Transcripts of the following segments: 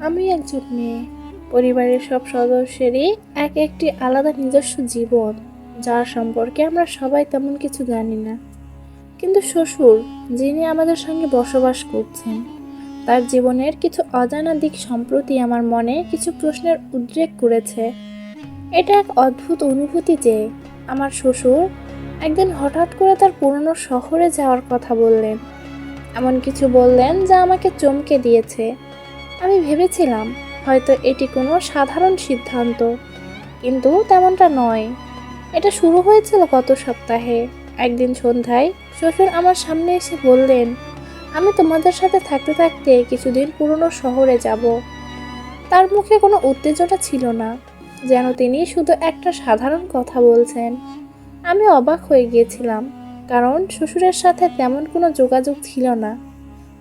আমি একজন মেয়ে। পরিবারের সব সদস্যেরই এক একটি আলাদা নিজস্ব জীবন, যার সম্পর্কে আমরা সবাই তেমন কিছু জানি না। কিন্তু শ্বশুর, যিনি আমাদের সঙ্গে বসবাস করছেন, তার জীবনের কিছু অজানা দিক সম্প্রতি আমার মনে কিছু প্রশ্নের উদ্রেক করেছে। এটা এক অদ্ভুত অনুভূতি যে আমার শ্বশুর একদিন হঠাৎ করে তার পুরনো শহরে যাওয়ার কথা বললেন। এমন কিছু বললেন যা আমাকে চমকে দিয়েছে। আমি ভেবেছিলাম হয়তো এটি কোনো সাধারণ সিদ্ধান্ত, কিন্তু তেমনটা নয়। এটা শুরু হয়েছিল গত সপ্তাহে। একদিন সন্ধ্যায় শ্বশুর আমার সামনে এসে বললেন, আমি তোমাদের সাথে থাকতে থাকতে কিছুদিন পুরনো শহরে যাব। তার মুখে কোনো উত্তেজনা ছিল না, যেন তিনি শুধু একটা সাধারণ কথা বলছেন। আমি অবাক হয়ে গিয়েছিলাম, কারণ শ্বশুরের সাথে তেমন কোনো যোগাযোগ ছিল না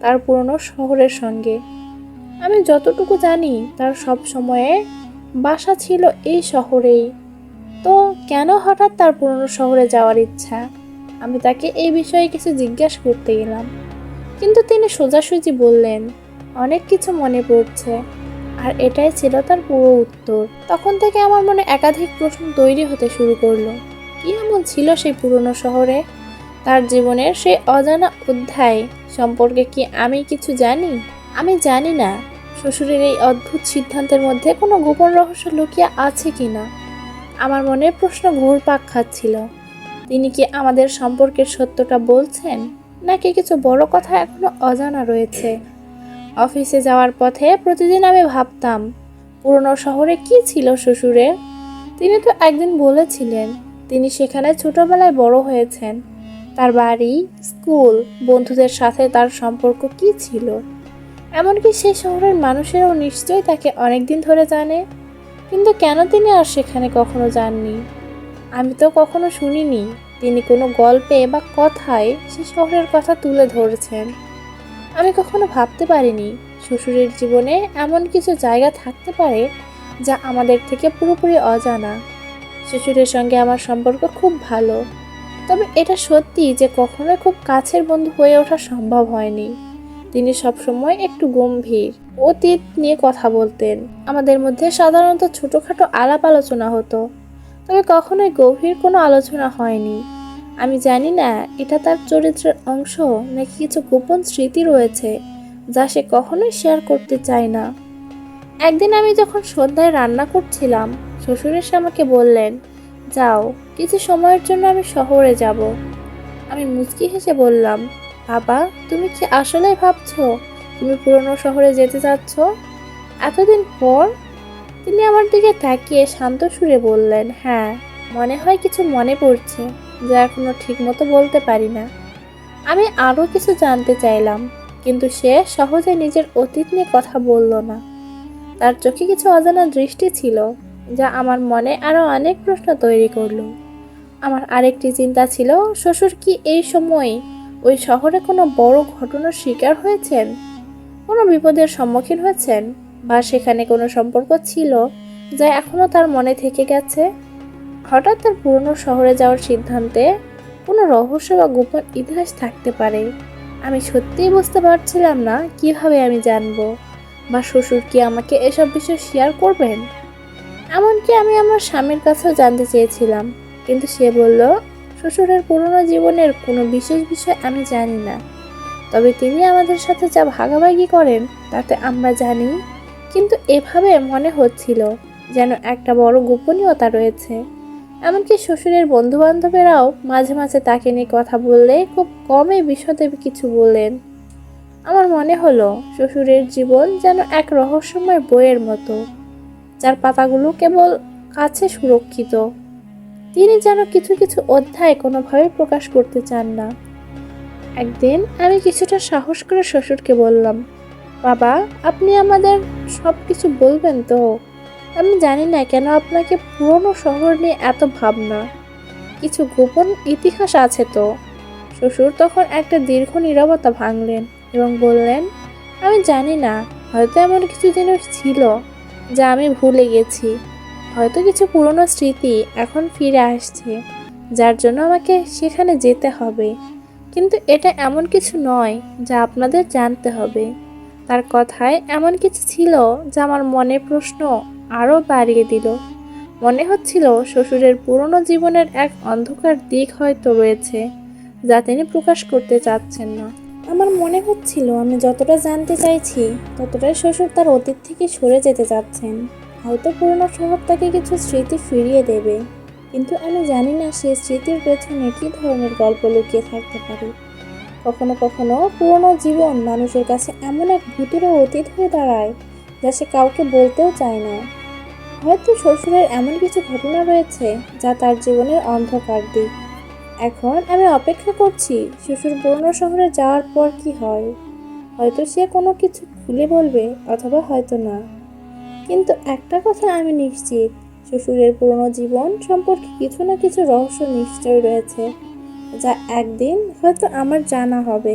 তার পুরনো শহরের সঙ্গে। আমি যতটুকু জানি তার সব সময়ে বাসা ছিল এই শহরেই। তো কেন হঠাৎ তার পুরনো শহরে যাওয়ার ইচ্ছা? আমি তাকে এই বিষয়ে কিছু জিজ্ঞাসা করতে গেলাম, কিন্তু তিনি সোজাসুজি বললেন, অনেক কিছু মনে পড়ছে। আর এটাই ছিল তার পুরো উত্তর। তখন থেকে আমার মনে একাধিক প্রশ্ন তৈরি হতে শুরু করলো। কি এমন ছিল সেই পুরনো শহরে? তার জীবনের সেই অজানা অধ্যায় সম্পর্কে কি আমি কিছু জানি? আমি জানি না শ্বশুরের এই অদ্ভুত সিদ্ধান্তের মধ্যে কোনো গোপন রহস্য লুকিয়ে আছে কিনা। আমার মনে প্রশ্ন ঘুরপাক খাচ্ছিল। তিনি কি আমাদের সম্পর্কের সত্যটা বলছেন, নাকি কিছু বড় কথা এখনো অজানা রয়েছে? অফিসে যাওয়ার পথে প্রতিদিন আমি ভাবতাম, পুরনো শহরে কি ছিল শ্বশুরের? তিনি তো একদিন বলেছিলেন তিনি সেখানে ছোটবেলায় বড় হয়েছেন। তার বাড়ি, স্কুল, বন্ধুদের সাথে তার সম্পর্ক কি ছিল? এমনকি সেই শহরের মানুষেরাও নিশ্চয়ই তাকে অনেকদিন ধরে জানে। কিন্তু কেন তিনি আর সেখানে কখনো যাননি? আমি তো কখনো শুনিনি তিনি কোনো গল্পে বা কথায় সে শহরের কথা তুলে ধরেছেন। আমি কখনো ভাবতে পারিনি শ্বশুরের জীবনে এমন কিছু জায়গা থাকতে পারে যা আমাদের থেকে পুরোপুরি অজানা। শ্বশুরের সঙ্গে আমার সম্পর্ক খুব ভালো, তবে এটা সত্যি যে কখনোই খুব কাছের বন্ধু হয়ে ওঠা সম্ভব হয়নি। তিনি সবসময় একটু গম্ভীর, অতীত নিয়ে কথা বলতেন। আমাদের মধ্যে সাধারণত ছোটখাটো আলাপ আলোচনা হতো, তবে কখনোই গভীর কোনো আলোচনা হয়নি। আমি জানি না এটা তার চরিত্রের অংশ নাকি কিছু গোপন স্মৃতি রয়েছে যা সে কখনোই শেয়ার করতে চায় না। একদিন আমি যখন সন্ধ্যায় রান্না করছিলাম, শ্বশুর এসে আমাকে বললেন, যাও, কিছু সময়ের জন্য আমি শহরে যাব। আমি মুচকি হেসে বললাম, বাবা, তুমি কি আসলেই ভাবছো তুমি পুরনো শহরে যেতে চাচ্ছ এতদিন পর? তিনি আমার দিকে তাকিয়ে শান্ত সুরে বললেন, হ্যাঁ, মনে হয় কিছু মনে পড়ছে যা এখনো ঠিক মতো বলতে পারি না। আমি আরও কিছু জানতে চাইলাম, কিন্তু সে সহজে নিজের অতীত নিয়ে কথা বলল না। তার চোখে কিছু অজানা দৃষ্টি ছিল যা আমার মনে আরো অনেক প্রশ্ন তৈরি করলো। আমার আরেকটি চিন্তা ছিল, শ্বশুর কি এই সময় ওই শহরে কোনো বড় ঘটনার শিকার হয়েছেন, কোনো বিপদের সম্মুখীন হয়েছেন, বা সেখানে কোনো সম্পর্ক ছিল যা এখনো তার মনে থেকে গেছে। হঠাৎ তার পুরনো শহরে যাওয়ার সিদ্ধান্তে কোনো রহস্য বা গোপন ইতিহাস থাকতে পারে। আমি সত্যিই বুঝতে পারছিলাম না কিভাবে আমি জানবো, বা শ্বশুর কি আমাকে এসব বিষয় শেয়ার করবেন। এমনকি আমি আমার স্বামীর কাছেও জানতে চেয়েছিলাম, কিন্তু সে বলল, শ্বশুরের পুরনো জীবনের কোনো বিশেষ বিষয় আমি জানি না, তবে তিনি আমাদের সাথে যা ভাগাভাগি করেন তাতে আমরা জানি। কিন্তু এভাবে মনে হচ্ছিল যেন একটা বড় গোপনীয়তা রয়েছে। এমনকি শ্বশুরের বন্ধু বান্ধবেরাও মাঝে মাঝে তাকে নিয়ে কথা বললে খুব কমই বিশদে কিছু বলেন। আমার মনে হলো শ্বশুরের জীবন যেন এক রহস্যময় বইয়ের মতো, যার পাতাগুলো কেবল কাছে সুরক্ষিত। তিনি যেন কিছু কিছু অধ্যায় কোনোভাবে প্রকাশ করতে চান না। একদিন আমি কিছুটা সাহস করে শ্বশুরকে বললাম, বাবা, আপনি আমাদের সব কিছু বলবেন তো? আমি জানি না কেন আপনাকে পুরনো শহর নিয়ে এত ভাবনা, কিছু গোপন ইতিহাস আছে তো। শ্বশুর তখন একটা দীর্ঘ নীরবতা ভাঙলেন এবং বললেন, আমি জানি না, হয়তো এমন কিছু জিনিস ছিল যা আমি ভুলে গেছি। হয়তো কিছু পুরনো স্মৃতি এখন ফিরে আসছে, যার জন্য আমাকে সেখানে যেতে হবে। কিন্তু এটা এমন কিছু নয় যা আপনাদের জানতে হবে। তার কথায় এমন কিছু ছিল যা আমার মনে প্রশ্ন আরো বাড়িয়ে দিল। মনে হচ্ছিল শ্বশুরের পুরনো জীবনের এক অন্ধকার দিক হয়তো রয়েছে, যা তিনি প্রকাশ করতে চাচ্ছেন না। আমার মনে হচ্ছিল আমি যতটা জানতে চাইছি ততটাই শ্বশুর তার অতীত থেকে সরে যেতে চাচ্ছেন। হয়তো পুরনো শহর তাকে কিছু স্মৃতি ফিরিয়ে দেবে, কিন্তু আমি জানি না সেই স্মৃতির পেছনে কী ধরনের গল্প লুকিয়ে থাকতে পারে। কখনো কখনো পুরনো জীবন মানুষের কাছে এমন এক ভুতুড়ে অতীত হয়ে দাঁড়ায় যা সে কাউকে বলতেও চায় না। হয়তো শ্বশুরের এমন কিছু ঘটনা রয়েছে যা তার জীবনের অন্ধকার দিক। এখন আমি অপেক্ষা করছি শ্বশুর পুরনো শহরে যাওয়ার পর কি হয়। হয়তো সে কোনো কিছু খুলে বলবে, অথবা হয়তো না। কিন্তু একটা কথা আমি নিশ্চিত, শ্বশুরের পুরনো জীবন সম্পর্কে কিছু না কিছু রহস্য নিশ্চয় রয়েছে, যা একদিন হয়তো আমার জানা হবে।